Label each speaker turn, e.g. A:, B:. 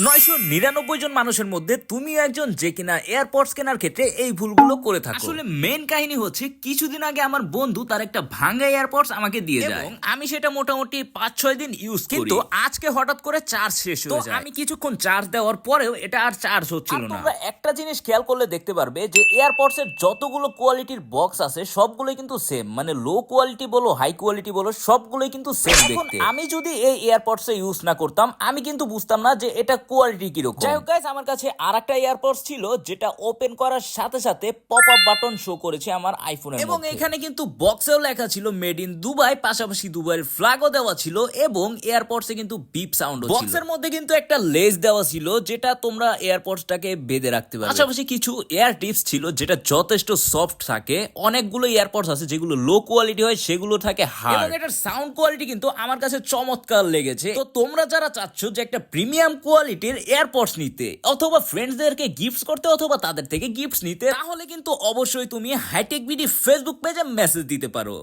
A: 999 জন মানুষের মধ্যে তুমি একজন যে কিনা এয়ারপডস কেনার ক্ষেত্রে এই ভুলগুলো করে থাকো। আসলে মেন কাহিনী হচ্ছে কিছুদিন আগে আমার বন্ধু তার একটা ভাঙা এয়ারপডস আমাকে দিয়ে যায় এবং আমি সেটা মোটামুটি 5-6 দিন ইউজ করি, কিন্তু আজকে হঠাৎ করে চার্জ শেষ হয়ে যায়। আমি কিছুক্ষণ চার্জ দেওয়ার পরেও এটা আর চার্জ হচ্ছিল না। তোমরা একটা জিনিস খেয়াল করলে দেখতে পারবে যে এয়ারপডস এর যতগুলো কোয়ালিটির বক্স আছে সবগুলোই কিন্তু সেম, মানে লো কোয়ালিটি বলো হাই কোয়ালিটি বলো সবগুলোই কিন্তু সেম দেখতে। আমি যদি এই এয়ারপডস ইউজ না করতাম আমি কিন্তু বুঝতাম না যে এটা কোয়ালিটি কিরকম। যাই হোক গাইস, আমার কাছে আরেকটা এয়ারপডস ছিল যেটা ওপেন করার সাথে সাথে পপ আপ বাটন শো করেছে আমার আইফোনের মধ্যে, এবং এখানে কিন্তু বক্সেও লেখা ছিল মেড ইন দুবাই, পাশাপাশি দুবাইয়ের ফ্ল্যাগও দেওয়া ছিল এবং এয়ারপডসে কিন্তু বিপ সাউন্ডও ছিল। বক্সের মধ্যে কিন্তু একটা লেস দেওয়া ছিল যেটা তোমরা এয়ারপডসটাকে বেঁধে রাখতে পারবে। পাশাপাশি কিছু এয়ার টিপস ছিল যেটা যথেষ্ট সফট থাকে। অনেকগুলো এয়ারপডস আছে যেগুলো লো কোয়ালিটি হয়, সেগুলো থাকে হার্ড, এবং এটার সাউন্ড কোয়ালিটি কিন্তু আমার কাছে চমৎকার লেগেছে। তো তোমরা যারা চাচ্ছ যে একটা প্রিমিয়াম কোয়ালিটির এয়ারপডস নিতে অথবা ফ্রেন্ডসদেরকে গিফটস করতে অথবা তাদের থেকে গিফটস নিতে, তাহলে কিন্তু অবশ্যই তুমি হাইটেক বিডি ফেসবুক পেজে মেসেজ দিতে পারো।